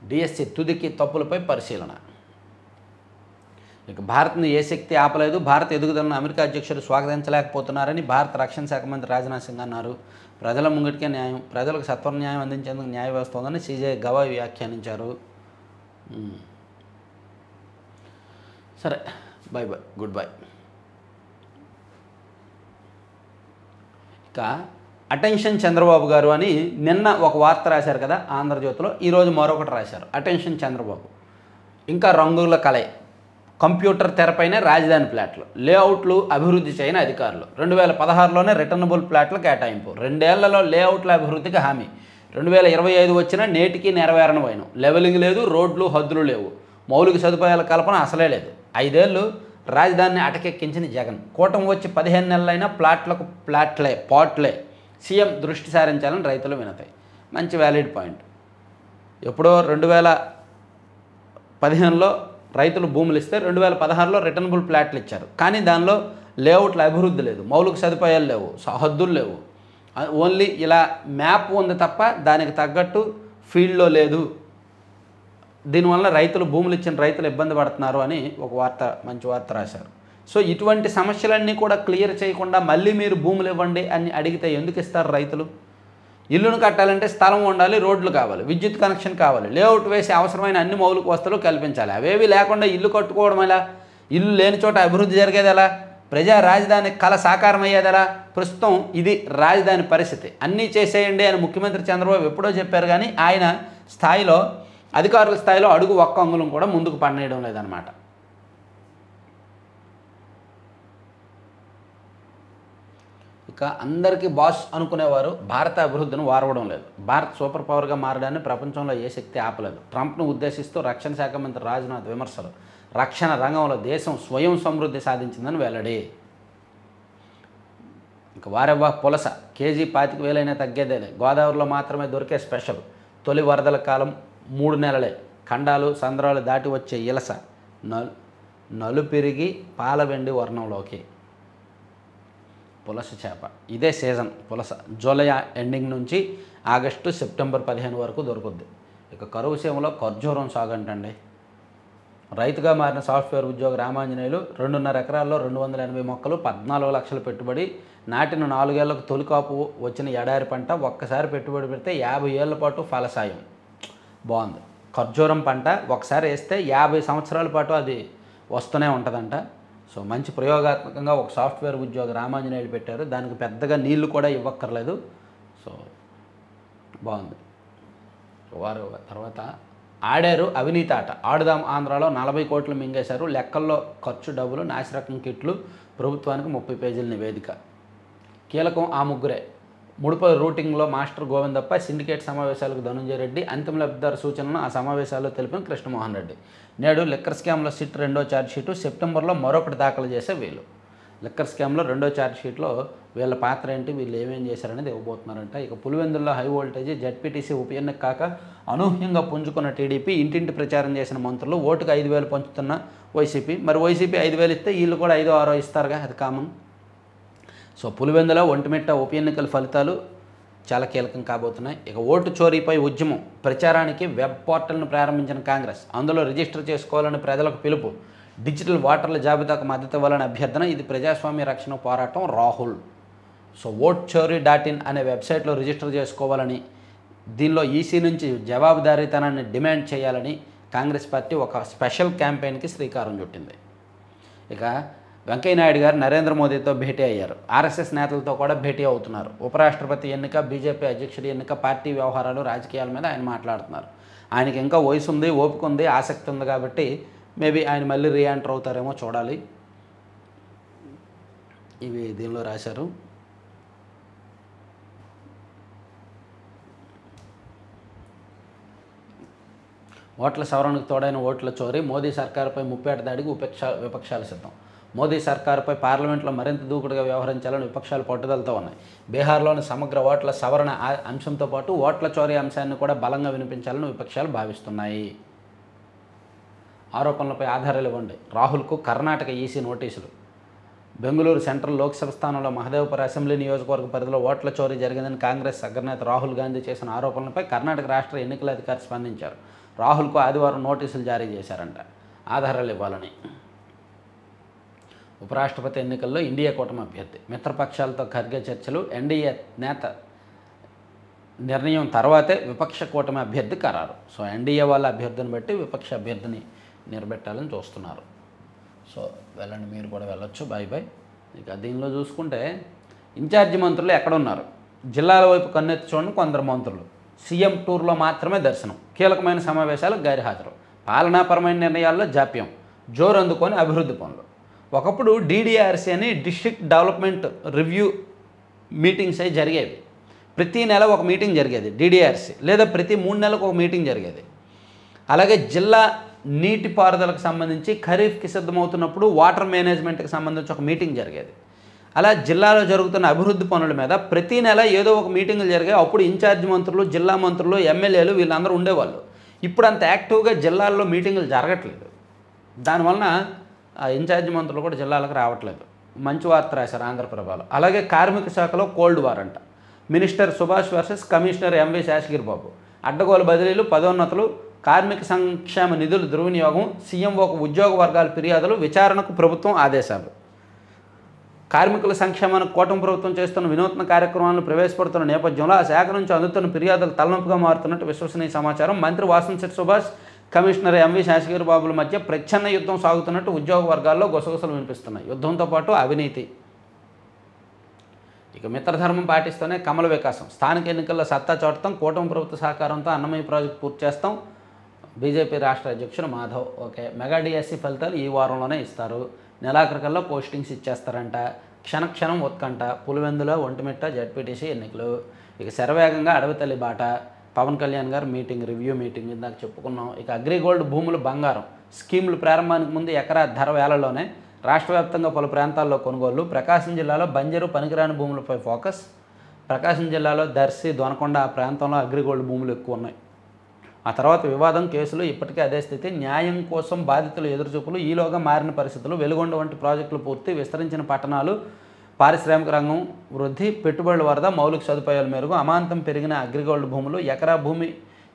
డిఎస్సి తుదికి తప్పులపై పరిశీలన. ఇక భారత్ను ఏ శక్తి ఆపలేదు. భారత ఎదుగుదలను అమెరికా అధ్యక్షుడు స్వాగతించలేకపోతున్నారని భారత రక్షణ శాఖ మంత్రి రాజ్నాథ్ సింగ్ అన్నారు. ప్రజల ముంగిటికే న్యాయం, ప్రజలకు సత్వర న్యాయం అందించేందుకు న్యాయ వ్యవస్థ ఉందని సిజే గవాయ్ వ్యాఖ్యానించారు. సరే, బై బై, గుడ్ బై. ఇక అటెన్షన్ చంద్రబాబు గారు అని నిన్న ఒక వార్త రాశారు కదా ఆంధ్రజ్యోతిలో. ఈరోజు మరొకటి రాశారు. అటెన్షన్ చంద్రబాబు ఇంకా రంగుల కలయి. కంప్యూటర్ తెరపైనే రాజధాని ప్లాట్లు, లేఅవుట్లు అభివృద్ధి చేయని అధికారులు. 2016లోనే రిటర్నబుల్ ప్లాట్ల కేటాయింపు. 2 ఏళ్లలో లేఅవుట్ల అభివృద్ధికి హామీ. 2025 వచ్చినా నేటికి నెరవేరని వైనం. లెవెలింగ్ లేదు, రోడ్లు హద్దులు లేవు, మౌలిక సదుపాయాల కల్పన అసలే లేదు. 5 ఏళ్లు రాజధానిని అటకెక్కించిన జగన్. కూటమి వచ్చి 15 నెలలైనా ప్లాట్లకు పాట్లే. సీఎం దృష్టి సారించాలని రైతులు వినతాయి. మంచి వ్యాలిడ్ పాయింట్. ఎప్పుడో 2015లో రైతులు భూములు ఇస్తే 2016లో రిటర్నబుల్ ప్లాట్లు ఇచ్చారు. కానీ దానిలో లేఅవుట్ల అభివృద్ధి లేదు, మౌలిక సదుపాయాలు లేవు, హద్దులు లేవు. ఓన్లీ ఇలా మ్యాప్ ఉంది తప్ప దానికి తగ్గట్టు ఫీల్డ్లో లేదు. దీనివల్ల భూములు ఇచ్చిన రైతులు ఇబ్బంది పడుతున్నారు అని ఒక వార్త, మంచి వార్త రాశారు. సో ఇటువంటి సమస్యలన్నీ కూడా క్లియర్ చేయకుండా మళ్ళీ మీరు భూములు ఇవ్వండి అని అడిగితే ఎందుకు ఇస్తారు రైతులు? ఇల్లును కట్టాలంటే స్థలం ఉండాలి, రోడ్లు కావాలి, విద్యుత్ కనెక్షన్ కావాలి, లేఅవుట్ వేసి అవసరమైన అన్ని మౌలిక వస్తువులు కల్పించాలి. అవేవి లేకుండా ఇల్లు కట్టుకోవడం ఎలా? ఇల్లు లేని చోట అభివృద్ధి జరిగేది ఎలా? ప్రజా రాజధాని కళ సాకారం అయ్యేది ఎలా? ప్రస్తుతం ఇది రాజధాని పరిస్థితి. అన్నీ చేసేయండి అని ముఖ్యమంత్రి చంద్రబాబు ఎప్పుడో చెప్పారు. కానీ ఆయన స్థాయిలో, అధికారుల స్థాయిలో అడుగు ఒక్క అంగుళం కూడా ముందుకు పడనేయడం లేదనమాట. ఇక అందరికీ బాస్ అనుకునేవారు భారత అభివృద్ధిని వారవడం లేదు. భారత్ సూపర్ పవర్గా మారడాన్ని ప్రపంచంలో ఏ శక్తి ఆపలేదు. ట్రంప్ను ఉద్దేశిస్తూ రక్షణ శాఖ మంత్రి రాజ్నాథ్ విమర్శలు. రక్షణ రంగంలో దేశం స్వయం సమృద్ధి సాధించిందని వెల్లడి. ఇక వారెవ్వా పులస కేజీ 25,000 తగ్గేదేలే. గోదావరిలో మాత్రమే దొరికే స్పెషల్. తొలి వరదల కాలం 3 నెలలే. ఖండాలు సంద్రాలు దాటి వచ్చే ఇలస నలు పెరిగి పాల వెండి వర్ణంలోకి. పులస చేప ఇదే సీజన్. పులస జూలై ఎండింగ్ నుంచి ఆగస్టు సెప్టెంబర్ 15 వరకు దొరుకుద్ది. ఇక కరువు సీమలో ఖర్జూరం సాగు అంటండి. రైతుగా మారిన సాఫ్ట్వేర్ ఉద్యోగి రామాంజనేయులు 2.5 ఎకరాల్లో 280 మొక్కలు, 14 లక్షల పెట్టుబడి, నాటిన 4 ఏళ్లకు తొలి కాపు వచ్చిన ఎడారి పంట, ఒక్కసారి పెట్టుబడి పెడితే 50 ఏళ్ల పాటు ఫలసాయం. బాగుంది. ఖర్జూరం పంట ఒకసారి వేస్తే 50 సంవత్సరాల పాటు అది వస్తూనే ఉంటుందంట. సో మంచి ప్రయోగాత్మకంగా ఒక సాఫ్ట్వేర్ ఉద్యోగి రామాంజనేయులు పెట్టారు. దానికి పెద్దగా నీళ్లు కూడా ఇవ్వక్కర్లేదు. సో బాగుంది. వారు తర్వాత ఆడారు అవినీతి ఆట. ఆడుదాం ఆంధ్రాలో 40 కోట్లు మింగేశారు. లెక్కల్లో ఖర్చు డబ్బులు, నాసిరకం కిట్లు, ప్రభుత్వానికి 30 పేజీల నివేదిక. కీలకం ఆ ముగ్గురే. ముడుపై రూటింగ్లో మాస్టర్ గోవిందప్ప, సిండికేట్ సమావేశాలకు ధనుంజయ రెడ్డి, అంతిమ లబ్ధిదారు సూచనలను ఆ సమావేశాల్లో తెలిపిన కృష్ణమోహన్ రెడ్డి. నేడు లిక్కర్ స్కామ్లో సిట్ 2వ ఛార్జ్షీటు, సెప్టెంబర్లో మరొకటి దాఖలు చేసే వీళ్ళు. లిక్కర్ స్కామ్లో 2వ ఛార్జ్షీట్లో వీళ్ళ పాత్ర ఏంటి, వీళ్ళు ఏమేం చేశారనేది ఇవ్వబోతున్నారంట. ఇక పులివెందుల్లో హై వోల్టేజ్, జడ్పీటీసీ ఉప ఎన్నిక కాక అనూహ్యంగా పుంజుకున్న టీడీపీ, ఇంటింటి ప్రచారం చేసిన మంత్రులు, ఓటుకు 5,000 పంచుతున్న వైసీపీ. మరి వైసీపీ 5,000 ఇస్తే వీళ్ళు కూడా 5,000 ఇస్తారుగా, అది కామన్. సో పులివెందుల ఒంటిమిట్ట ఉప ఎన్నికల ఫలితాలు చాలా కీలకం కాబోతున్నాయి. ఇక ఓటు చోరీపై ఉద్యమం ప్రచారానికి వెబ్ పోర్టల్ను ప్రారంభించిన కాంగ్రెస్, అందులో రిజిస్టర్ చేసుకోవాలని ప్రజలకు పిలుపు, డిజిటల్ ఓటర్ల జాబితాకు మద్దతు ఇవ్వాలని అభ్యర్థన. ఇది ప్రజాస్వామ్య రక్షణ పోరాటం. రాహుల్. సో ఓట్చోరీ.in అనే వెబ్సైట్లో రిజిస్టర్ చేసుకోవాలని, దీనిలో ఈసీ నుంచి జవాబుదారీతనాన్ని డిమాండ్ చేయాలని కాంగ్రెస్ పార్టీ ఒక స్పెషల్ క్యాంపెయిన్కి శ్రీకారం చుట్టింది. ఇక వెంకయ్యనాయుడు గారు నరేంద్ర మోదీతో భేటీ అయ్యారు. ఆర్ఎస్ఎస్ నేతలతో కూడా భేటీ అవుతున్నారు. ఉపరాష్ట్రపతి ఎన్నిక, బీజేపీ అధ్యక్షుడి ఎన్నిక, పార్టీ వ్యవహారాలు, రాజకీయాల మీద ఆయన మాట్లాడుతున్నారు. ఆయనకి ఇంకా వయసు ఉంది, ఓపిక ఉంది, ఆసక్తి ఉంది కాబట్టి మేబీ ఆయన మళ్ళీ రీఎంటర్ అవుతారేమో చూడాలి. ఇవి దీనిలో రాశారు. ఓట్ల సవరణకు తోడైన ఓట్ల చోరీ, మోదీ సర్కారుపై ముప్పేట దాడికి విపక్షాలు సిద్ధం. మోదీ సర్కారుపై పార్లమెంట్లో మరింత దూకుడుగా వ్యవహరించాలని విపక్షాలు పట్టుదలతో ఉన్నాయి. బీహార్లోని సమగ్ర ఓట్ల సవరణ అంశంతో పాటు ఓట్ల చోరీ అంశాన్ని కూడా బలంగా వినిపించాలని విపక్షాలు భావిస్తున్నాయి. ఆరోపణలపై ఆధారాలు ఇవ్వండి. రాహుల్కు కర్ణాటక ఈసీ నోటీసులు. బెంగళూరు సెంట్రల్ లోక్సభ స్థానంలో మహదేవ్పూర్ అసెంబ్లీ నియోజకవర్గ పరిధిలో ఓట్ల చోరీ జరిగిందని కాంగ్రెస్ అగ్రనేత రాహుల్ గాంధీ చేసిన ఆరోపణలపై కర్ణాటక రాష్ట్ర ఎన్నికల అధికారి స్పందించారు. రాహుల్కు ఆదివారం నోటీసులు జారీ చేశారంట, ఆధారాలు ఇవ్వాలని. ఉపరాష్ట్రపతి ఎన్నికల్లో ఇండియా కూటమి అభ్యర్థి, మిత్రపక్షాలతో ఖర్గే చర్చలు, ఎన్డీఏ నేత నిర్ణయం తర్వాతే విపక్ష కూటమి అభ్యర్థి ఖరారు. సో ఎన్డీఏ వాళ్ళ అభ్యర్థిని బట్టి విపక్ష అభ్యర్థిని నిలబెట్టాలని చూస్తున్నారు. సో వెళ్ళండి, మీరు కూడా వెళ్ళొచ్చు. Bye bye. ఇక దీనిలో చూసుకుంటే ఇన్ఛార్జి మంత్రులు ఎక్కడున్నారు? జిల్లాల వైపు కన్నెత్తి చూడండి కొందరు మంత్రులు. సీఎం టూర్లో మాత్రమే దర్శనం, కీలకమైన సమావేశాలకు గైర్హాజరు, పాలనాపరమైన నిర్ణయాల్లో జాప్యం, జోరు అందుకొని అభివృద్ధి పనులు. ఒకప్పుడు డీడీఆర్సీ అని డిస్ట్రిక్ట్ డెవలప్మెంట్ రివ్యూ మీటింగ్స్ అవి జరిగేవి. ప్రతి నెల ఒక మీటింగ్ జరిగేది డీడీఆర్సీ, లేదా ప్రతి 3 నెలలకు ఒక మీటింగ్ జరిగేది. అలాగే జిల్లా నీటిపారుదలకు సంబంధించి ఖరీఫ్కి సిద్ధమవుతున్నప్పుడు వాటర్ మేనేజ్మెంట్కి సంబంధించి ఒక మీటింగ్ జరిగేది. అలా జిల్లాలో జరుగుతున్న అభివృద్ధి పనుల మీద ప్రతి నెల ఏదో ఒక మీటింగులు జరిగాయి. అప్పుడు ఇన్ఛార్జ్ మంత్రులు, జిల్లా మంత్రులు, ఎమ్మెల్యేలు వీళ్ళందరూ ఉండేవాళ్ళు. ఇప్పుడు అంత యాక్టివ్గా జిల్లాల్లో మీటింగులు జరగట్లేదు. దానివలన ఇన్ఛార్జ్ మంత్రులు కూడా జిల్లాలకు రావట్లేదు. మంచి వార్త రాశారు ఆంధ్రప్రభలో. అలాగే కార్మిక శాఖలో కోల్డ్ వార్ అంట. Minister Subhash versus commissioner MV Seshagiri Babu. అడ్డగోలు బదిలీలు, పదోన్నతులు, కార్మిక సంక్షేమ నిధుల దుర్వినియోగం, సీఎంఓకు ఉద్యోగ వర్గాల ఫిర్యాదులు, విచారణకు ప్రభుత్వం ఆదేశాలు. కార్మికుల సంక్షేమానికి కూటమి ప్రభుత్వం చేస్తున్న వినూత్న కార్యక్రమాలను ప్రవేశపెడుతున్న నేపథ్యంలో ఆ శాఖ నుంచి అందుతున్న ఫిర్యాదులు తలనొప్పిగా మారుతున్నట్టు విశ్వసనీయ సమాచారం. మంత్రి వాసంశెట్టి సుభాష్, కమిషనర్ ఎంవి శేషగిరి బాబుల మధ్య ప్రచ్ఛన్న యుద్ధం సాగుతున్నట్టు ఉద్యోగ వర్గాల్లో గుసగుసలు వినిపిస్తున్నాయి. యుద్ధంతో పాటు అవినీతి. ఇక మిత్రధర్మం పాటిస్తూనే కమల వికాసం. స్థానిక ఎన్నికల్లో సత్తా చాటుతాం, కూటమి ప్రభుత్వ సహకారంతో అన్నమయ్య ప్రాజెక్టు పూర్తి చేస్తాం. బీజేపీ రాష్ట్ర అధ్యక్షుడు మాధవ్. ఓకే, మెగా డిఎస్సి ఫలితాలు ఈ వారంలోనే ఇస్తారు. నెలాఖరికల్లా పోస్టింగ్స్ ఇచ్చేస్తారంట. క్షణక్షణం ఉత్కంఠ. పులివెందుల, ఒంటిమిట్ట జడ్పీటీసీ ఎన్నికలు. ఇక శరవేగంగా అడవితల్లి బాట. పవన్ కళ్యాణ్ గారు మీటింగ్, రివ్యూ మీటింగ్ ఇందాక చెప్పుకున్నాం. ఇక అగ్రిగోల్డ్ భూములు బంగారం స్కీములు ప్రారంభానికి ముందు ఎకరా ధర వేలలోనే రాష్ట్ర వ్యాప్తంగా పలు ప్రాంతాల్లో కొనుగోళ్లు. ప్రకాశం జిల్లాలో బంజరు పనికిరాని భూములపై ఫోకస్. ప్రకాశం జిల్లాలో దర్శి, దొనకొండ ఆ ప్రాంతంలో అగ్రిగోల్డ్ భూములు ఎక్కువ ఉన్నాయి. ఆ తర్వాత వివాదం, కేసులు, ఇప్పటికే అదే స్థితి. న్యాయం కోసం బాధితులు ఎదురుచూపులు. ఈలోగా మారిన పరిస్థితులు. వెలుగొండ వంటి ప్రాజెక్టులు పూర్తి. విస్తరించిన పట్టణాలు పారిశ్రామిక రంగం వృద్ధి, పెట్టుబడుల వరద, మౌలిక సదుపాయాల మేరకు అమాంతం పెరిగిన అగ్రిగోల్డ్ భూములు, ఎకరా భూమి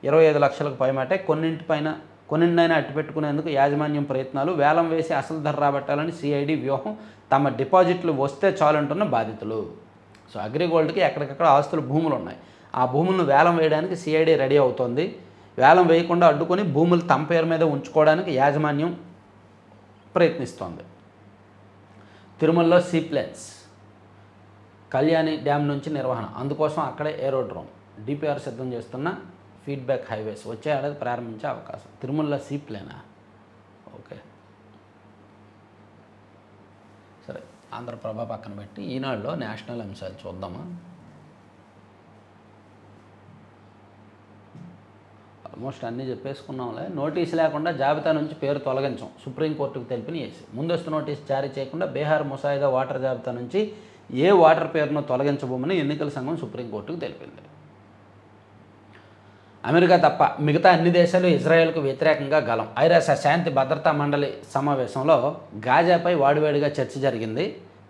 25 లక్షలకు పైమాటే, కొన్నింటినైనా అట్టిపెట్టుకునేందుకు యాజమాన్యం ప్రయత్నాలు, వేలం వేసి అసలు ధర రాబట్టాలని సిఐడి వ్యూహం, తమ డిపాజిట్లు వస్తే చాలంటున్న బాధితులు. సో అగ్రిగోల్డ్కి ఎక్కడికక్కడ భూములు ఉన్నాయి. ఆ భూములను వేలం వేయడానికి సిఐడి రెడీ అవుతోంది. వేలం వేయకుండా అడ్డుకొని భూములు తమ పేరు మీద ఉంచుకోవడానికి యాజమాన్యం ప్రయత్నిస్తోంది. తిరుమలలో సీప్లేన్స్, కళ్యాణి డ్యామ్ నుంచి నిర్వహణ, అందుకోసం అక్కడే ఏరోడ్రోమ్, డిపిఆర్ సిద్ధం చేస్తున్న ఫీడ్బ్యాక్ హైవేస్ వచ్చే ఏడాది ప్రారంభించే అవకాశం. తిరుమలలో సీప్లేనా? ఓకే, సరే. ఆంధ్రప్రభ పక్కన పెట్టి ఈనాడులో నేషనల్ అంశాలు చూద్దామా. ఆల్మోస్ట్ అన్నీ చెప్పేసుకున్నాంలే. నోటీసు లేకుండా జాబితా నుంచి పేరు తొలగించం, సుప్రీంకోర్టుకు తెలిపిన ఏసీ. ముందస్తు నోటీసు జారీ చేయకుండా బీహార్ ముసాయిదా ఓటర్ జాబితా నుంచి ఏ ఓటర్ పేరును తొలగించబోమని ఎన్నికల సంఘం సుప్రీంకోర్టుకు తెలిపింది. అమెరికా తప్ప మిగతా అన్ని దేశాలు ఇజ్రాయెల్కు వ్యతిరేకంగా గలం. ఐరాస శాంతి భద్రతా మండలి సమావేశంలో గాజాపై వాడివేడిగా చర్చ జరిగింది.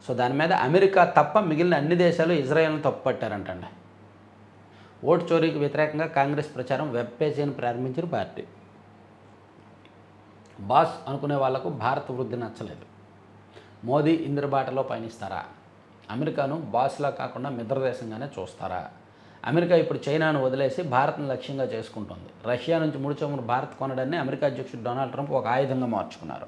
సో దాని మీద అమెరికా తప్ప మిగిలిన అన్ని దేశాలు ఇజ్రాయెల్ను తప్పుపట్టారంటండి. ఓటు చోరీకి వ్యతిరేకంగా కాంగ్రెస్ ప్రచారం వెబ్ పేజీని ప్రారంభించిన పార్టీ. బాస్ అనుకునే వాళ్లకు భారత్ వృద్ధి నచ్చలేదు. మోదీ ఇంద్రబాటలో పయనిస్తారా? అమెరికాను బాస్లా కాకుండా మిత్రదేశంగానే చూస్తారా? అమెరికా ఇప్పుడు చైనాను వదిలేసి భారత్ను లక్ష్యంగా చేసుకుంటుంది. రష్యా నుంచి ముడి చమురు భారత్ కొనడాన్ని అమెరికా అధ్యక్షుడు డొనాల్డ్ ట్రంప్ ఒక ఆయుధంగా మార్చుకున్నారు.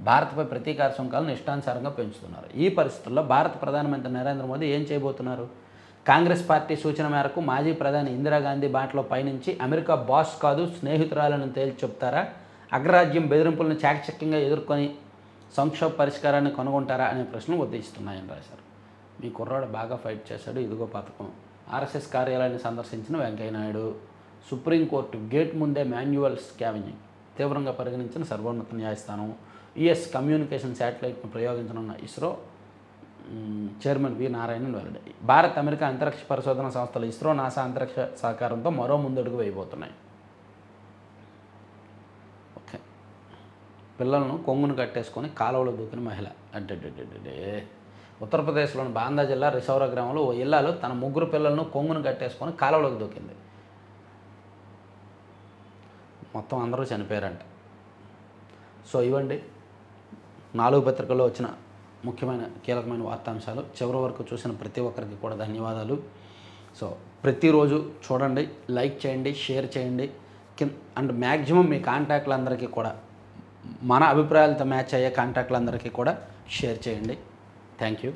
భారత్పై ప్రతీకార సుంకాలను ఇష్టానుసారంగా పెంచుతున్నారు. ఈ పరిస్థితుల్లో భారత ప్రధానమంత్రి నరేంద్ర మోదీ ఏం చేయబోతున్నారు? కాంగ్రెస్ పార్టీ సూచన మేరకు మాజీ ప్రధాని ఇందిరాగాంధీ బాటలో పయనించి అమెరికా బాస్ కాదు స్నేహితురాలను తేల్చి చెప్తారా? అగ్రరాజ్యం బెదిరింపులను చాకచక్యంగా ఎదుర్కొని సంక్షోభ పరిష్కారాన్ని కనుగొంటారా అనే ప్రశ్నలు ఉద్దేశిస్తున్నాయని రాశారు. మీ కుర్రాడు బాగా ఫైట్ చేశాడు, ఇదిగో పథకం. ఆర్ఎస్ఎస్ కార్యాలయాన్ని సందర్శించిన వెంకయ్యనాయుడు. సుప్రీంకోర్టు గేట్ ముందే మాన్యువల్ స్కావెంజింగ్ తీవ్రంగా పరిగణించిన సర్వోన్నత న్యాయస్థానం. యుఎస్ కమ్యూనికేషన్ శాటిలైట్ను ప్రయోగించనున్న ఇస్రో చైర్మన్ వి నారాయణన్ వెల్లడి. భారత్ అమెరికా అంతరిక్ష పరిశోధన సంస్థలు ఇస్రో, నాసా అంతరిక్ష సహకారంతో మరో ముందడుగు వేయబోతున్నాయి. ఓకే, పిల్లలను కొంగును కట్టేసుకొని కాలువలో దూకిన మహిళ. అంటే ఉత్తరప్రదేశ్లోని బాందా జిల్లా రిసౌరా గ్రామంలో ఓ ఇల్లాలు తన 3 పిల్లలను కొంగును కట్టేసుకొని కాలువలోకి దూకింది. మొత్తం అందరూ చనిపోయారంట. సో ఇవ్వండి 4 పత్రికల్లో వచ్చిన ముఖ్యమైన కీలకమైన వార్తాంశాలు. చివరి వరకు చూసిన ప్రతి ఒక్కరికి కూడా ధన్యవాదాలు. సో ప్రతిరోజు చూడండి, లైక్ చేయండి, షేర్ చేయండి, అండ్ మ్యాక్సిమం మీ కాంటాక్ట్లందరికీ కూడా మన అభిప్రాయాలతో మ్యాచ్ అయ్యే కాంటాక్ట్లందరికీ కూడా షేర్ చేయండి. Thank you.